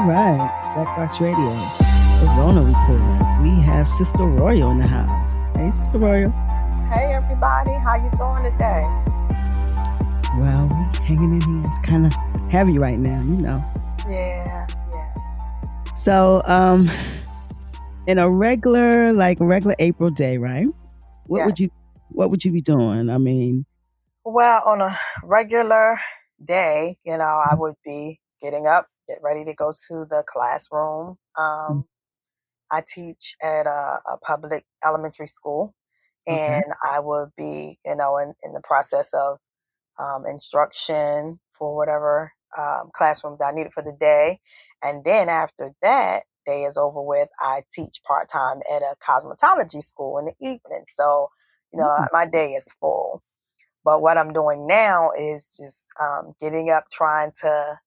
right, Black Box Radio, the Rona Report. We have Sister Royal in the house. Hey, Sister Royal. Hey everybody, how you doing today? Well, we hanging in here. It's kind of heavy right now, you know. Yeah. So, in a regular April day, right? What Yes. would you be doing? I mean, Well, on a regular day, I would be getting up, get ready to go to the classroom. I teach at a public elementary school, okay. and I would be, in the process of instruction for whatever classroom that I needed for the day. And then after that day is over with, I teach part time at a cosmetology school in the evening. So, Mm. my day is full. But what I'm doing now is just getting up, trying to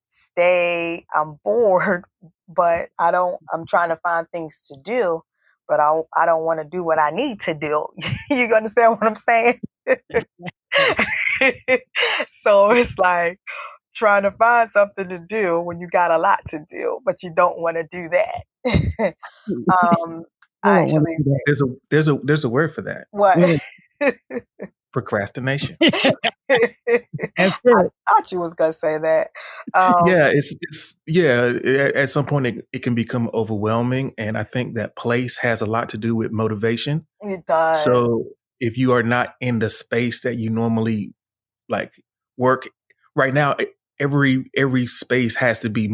stay. I'm bored, but I'm trying to find things to do, but I don't want to do what I need to do. You understand what I'm saying? So it's like trying to find something to do when you got a lot to do, but you don't want to do that. um, I I don't want actually, to do There's a word for that. what? that. Procrastination. That's I it. thought you was gonna say that. Um, Yeah, at some point it can become overwhelming, and I think that place has a lot to do with motivation. it does. So if you are not in the space that you normally like work right now, every space has to be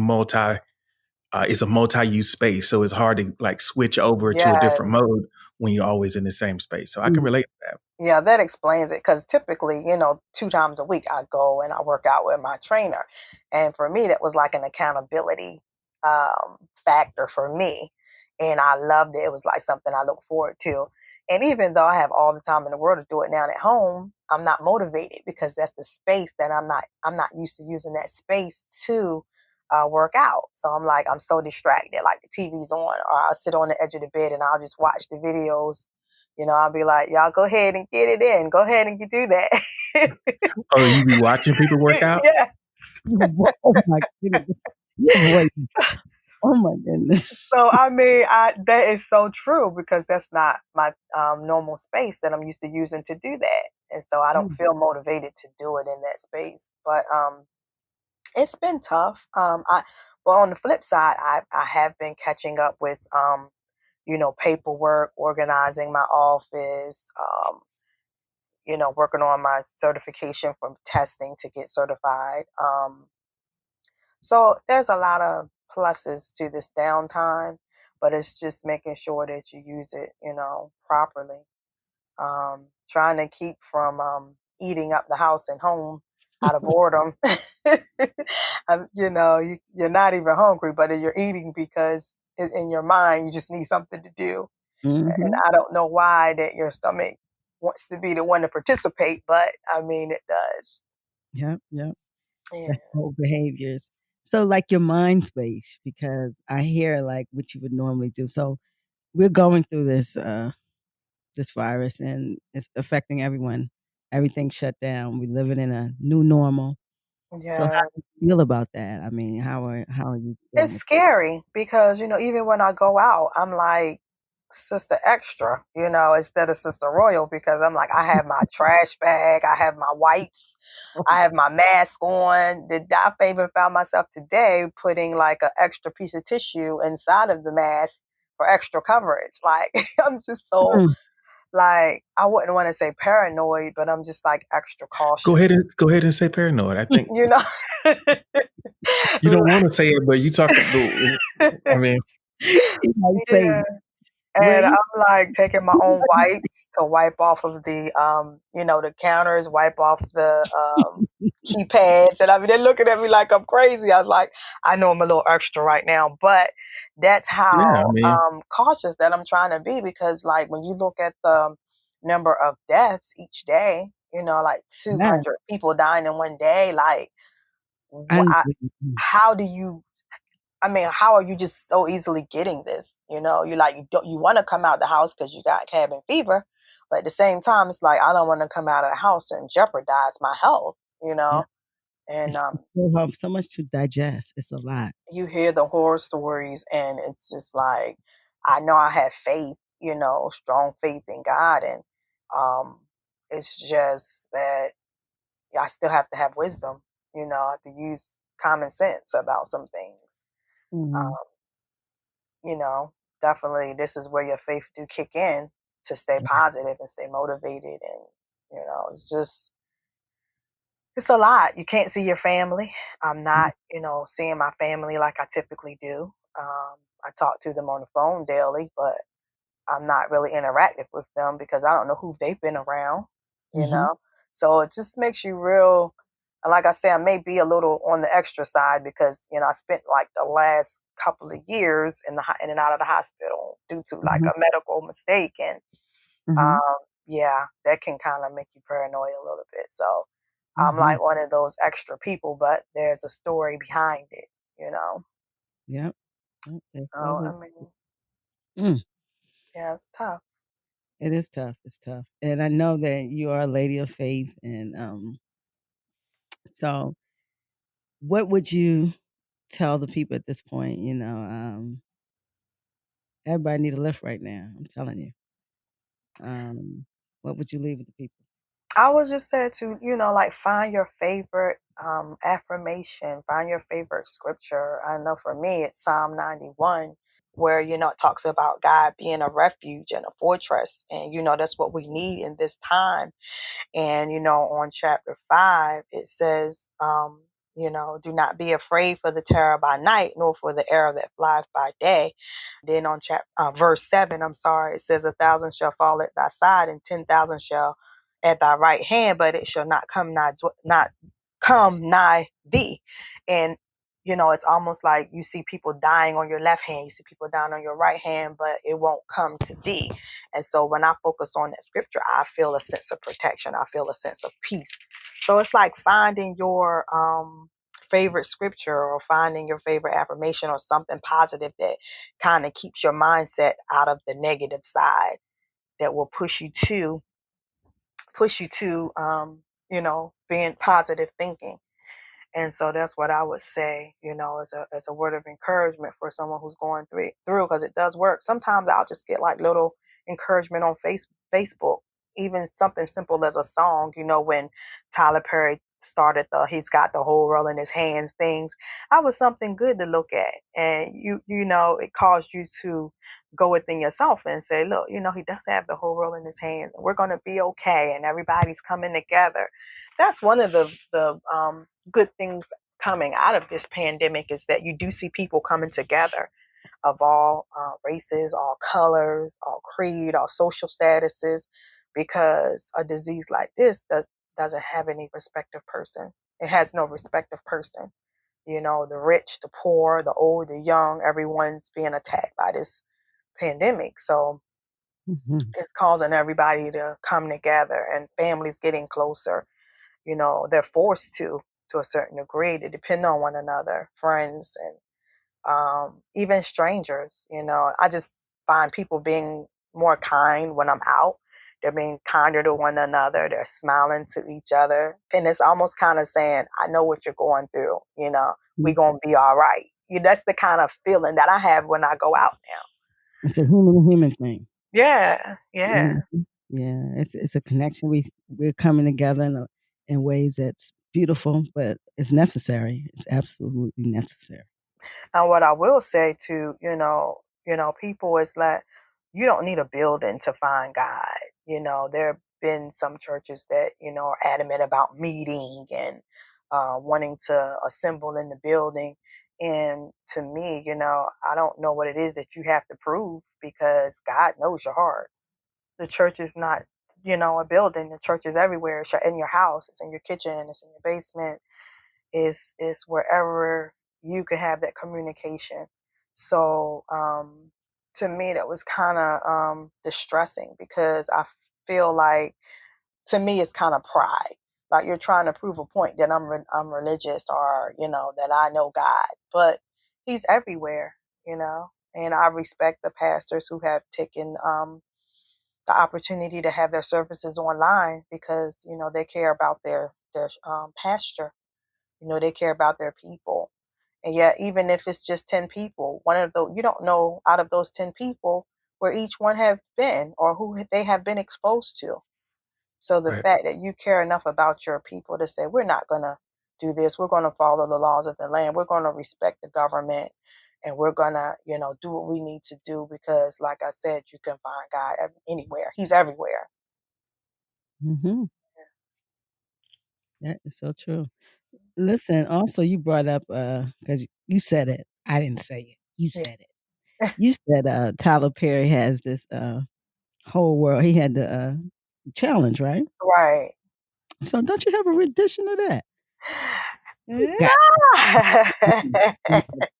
it's a multi-use space, so it's hard to like switch over to a different Yes. mode when you're always in the same space. So I can Mm. relate to that. Yeah, that explains it. Because typically, 2 times a week I go and I work out with my trainer. And for me, that was like an accountability factor for me. And I loved it. It was like something I look forward to. And even though I have all the time in the world to do it now at home, I'm not motivated because that's the space that I'm not used to using that space to work out. So I'm so distracted. Like the TV's on, or I'll sit on the edge of the bed and I'll just watch the videos. I'll be like, y'all go ahead and get it in. Go ahead and do that. Oh, you be watching people work out? Yeah. Oh my goodness. Your voice. Oh my goodness. So, that is so true because that's not my normal space that I'm used to using to do that. And so I don't feel motivated to do it in that space. But it's been tough. Well, on the flip side, I have been catching up with, paperwork, organizing my office, working on my certification for testing to get certified. So there's a lot of pluses to this downtime, but it's just making sure that you use it, properly. Trying to keep from eating up the house and home out of boredom. You're not even hungry, but you're eating because in your mind you just need something to do. And Mm-hmm. I don't know why that your stomach wants to be the one to participate, but I mean, it does. Yep. Yeah. That's whole behaviors. So like your mind space, because I hear like what you would normally do. So we're going through this virus and it's affecting everyone. Everything's shut down. We're living in a new normal. So how Yeah. do you feel about that? I mean, how are you It's feeling? scary because, even when I go out, I'm like Sister Extra, instead of Sister Royal, because I'm like, I have my trash bag, I have my wipes, I have my mask on. I even found myself today putting like an extra piece of tissue inside of the mask for extra coverage. Like, I'm just so, Mm. like, I wouldn't want to say paranoid, but I'm just like extra Go cautious, ahead and say paranoid. I think you know? you don't want to say it, but you talk. I mean, You might say, Yeah. well, And I'm like taking my own wipes to wipe off of the the counters, wipe off the keypads. And I mean, they're looking at me like I'm crazy. I was like, I know I'm a little extra right now, but that's yeah. I how mean, cautious that I'm trying to be, because like when you look at the number of deaths each day, like yeah, 200 people dying in one day, like I wh- I- how do you how are you just so easily getting this? You want to come out the house because you got cabin fever, but at the same time, it's like I don't want to come out of the house and jeopardize my health. You yeah, know, And It's so hard, so much to digest. It's a lot. you hear the horror stories, and it's just like, I know I have faith, strong faith in God, and um, it's just that I still have to have wisdom. I have to use common sense about some things. Mhm, Um, you know, Definitely, this is where your faith do kick in to stay positive and stay motivated, and it's a lot. You can't see your family. I'm mhm, not, seeing my family like I typically do. I talk to them on the phone daily, but I'm not really interactive with them because I don't know who they've been around, you mhm, know? So it just makes you real. And like I said, I may be a little on the extra side because, I spent like the last couple of years in and out of the hospital due to like mhm, a medical mistake. And mhm, um, yeah, that can kind of make you paranoid a little bit. So I'm mhm. like one of those extra people, but there's a story behind it, you know? Yep, yep, there's So, I always mean, mm, yeah, it's tough. it is tough, it's tough, and I know that you are a lady of faith, and, so what would you tell the people at this point? Everybody need a lift right now, I'm telling you. What would you leave with the people? I was just said to, like find your favorite affirmation, find your favorite scripture. I know for me, it's Psalm 91, where, it talks about God being a refuge and a fortress. And, that's what we need in this time. And, on chapter 5, it says, do not be afraid for the terror by night, nor for the arrow that flies by day. Then on verse 7, I'm sorry, it says, 1,000 shall fall at thy side, and 10,000 shall at thy right hand, but it shall not come nigh thee. And, it's almost like you see people dying on your left hand, you see people dying on your right hand, but it won't come to thee. And so when I focus on that scripture, I feel a sense of protection. I feel a sense of peace. So it's like finding your favorite scripture or finding your favorite affirmation or something positive that kind of keeps your mindset out of the negative side that will push you to being positive thinking. And so that's what I would say, as a word of encouragement for someone who's going through, because it does work. Sometimes I'll just get like little encouragement on Facebook, even something simple as a song. When Tyler Perry started he's got the whole world in his hands things, that was something good to look at. And it caused you to go within yourself and say, look, he does have the whole world in his hands, and we're going to be okay, and everybody's coming together. That's one of the good things coming out of this pandemic, is that you do see people coming together of all races, all colors, all creed, all social statuses, because a disease like this doesn't have any respective person. It has no respective person. The rich, the poor, the old, the young, everyone's being attacked by this pandemic. So Mhm, it's causing everybody to come together, and families getting closer. They're forced to a certain degree to depend on one another, friends, and even strangers. I just find people being more kind when I'm out. They're being kinder to one another. They're smiling to each other. And it's almost kind of saying, I know what you're going through. We're mhm. going to be all right. That's the kind of feeling that I have when I go out now. It's a human to human thing. Yeah, yeah. Mhm. Yeah, it's a connection. We're coming together in ways that's beautiful, but it's necessary. It's absolutely necessary. And what I will say to, people is that you don't need a building to find God. There have been some churches that, are adamant about meeting and wanting to assemble in the building. And to me, I don't know what it is that you have to prove, because God knows your heart. The church is not, a building. The church is everywhere. It's in your house. It's in your kitchen. It's in your basement. Is wherever you can have that communication. So to me, that was kind of distressing, because I feel like, to me, it's kind of pride. Like you're trying to prove a point that I'm religious, or that I know God, but He's everywhere. And I respect the pastors who have taken the opportunity to have their services online, because they care about their pasture. They care about their people. And yet, even if it's just 10 people, one of those, you don't know out of those 10 people where each one have been or who they have been exposed to. So the Right. fact that you care enough about your people to say, we're not going to do this, we're going to follow the laws of the land, we're going to respect the government, and we're going to, do what we need to do because, like I said, you can find God anywhere. He's everywhere. Mm-hmm. That is so true. Listen, also you brought up because you said it. I didn't say it. You Yeah. said it. You said Tyler Perry has this whole world. He had the challenge, right? Right. So don't you have a rendition of that? You No. got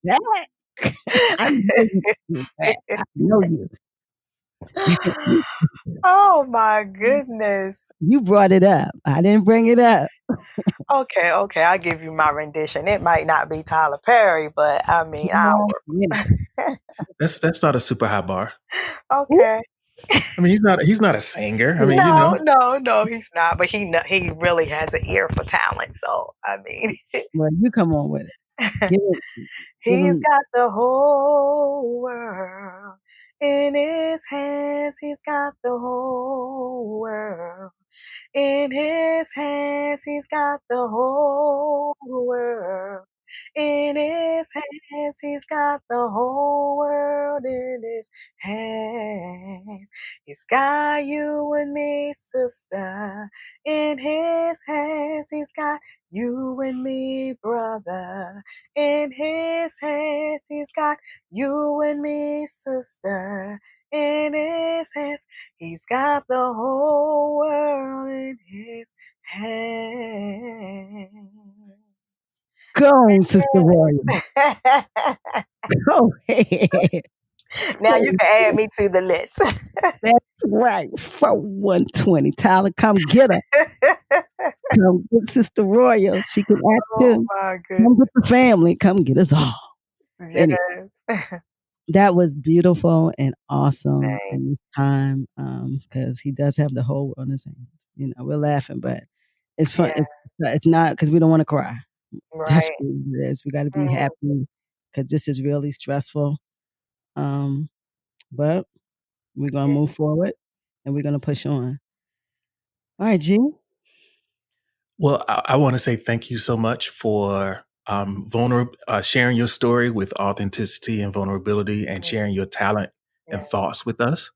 that. I know you do that. I know you. Oh my goodness. You brought it up. I didn't bring it up. Okay, I'll give you my rendition. It might not be Tyler Perry, but I mean Well, ours. That's not a super high bar. Okay. I mean, he's not a singer. I mean, No, he's not. But he really has an ear for talent. So I mean, well, you come on with it. Give he's him. got the whole world in his hands. He's got the whole world in his hands. He's got the whole world in his hands. He's got the whole world in his hands. He's got you and me, sister, in his hands. He's got you and me, brother, in his hands. He's got you and me, sister, in his hands. He's got the whole world in his hands. Go on, Sister Royal. Go ahead. Now you can add me to the list. That's right. 4120. Tyler, come get her. Come get Sister Royal. She can act Oh too. my Come goodness. with the family. Come get us all. Anyway, Yes. that was beautiful and awesome Thanks. in time because he does have the whole world in his hands. We're laughing, but it's fun. Yeah, It's not because we don't want to cry. That's right. what it is. We got to be Mhm. happy because this is really stressful. But we're going to Yeah, move forward and we're going to push on. All right, G. Well, I want to say thank you so much for sharing your story with authenticity and vulnerability and sharing your talent and yeah, thoughts with us.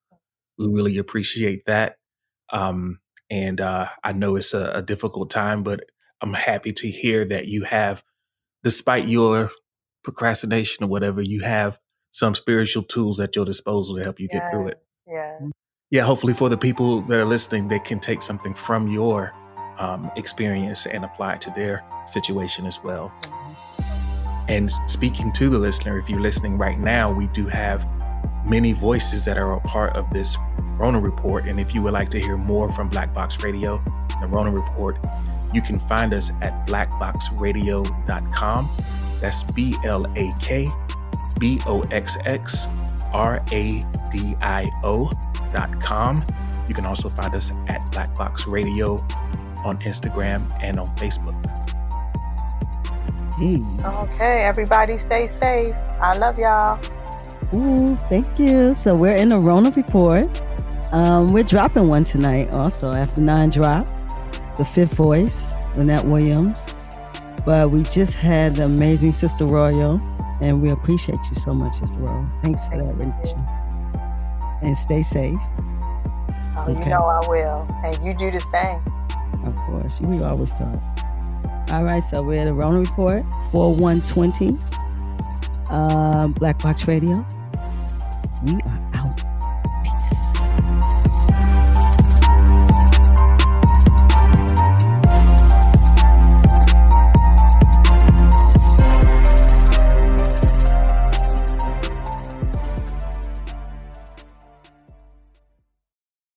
We really appreciate that. And I know it's a difficult time, but I'm happy to hear that you have, despite your procrastination or whatever, you have some spiritual tools at your disposal to help you get through yes, it. yes, Yeah, hopefully for the people that are listening, they can take something from your experience and apply it to their situation as well. And speaking to the listener, if you're listening right now, we do have many voices that are a part of this Rona Report. And if you would like to hear more from Black Box Radio, the Rona Report, you can find us at blackboxradio.com. That's BLAKBOXXRADIO.com. You can also find us at Black Box Radio on Instagram and on Facebook. Hey. Okay, everybody stay safe. I love y'all. Ooh, thank you. So we're in the Rona Report. We're dropping one tonight also after 9 drop. The fifth voice, Lynette Williams. But we just had the amazing Sister Royal, and we appreciate you so much, Sister Royal. Thanks for that rendition. And stay safe. Oh, Okay. you know I will. And you do the same. Of course. We always talk. All right, so we're at the Rona Report, 4120, Black Box Radio. We are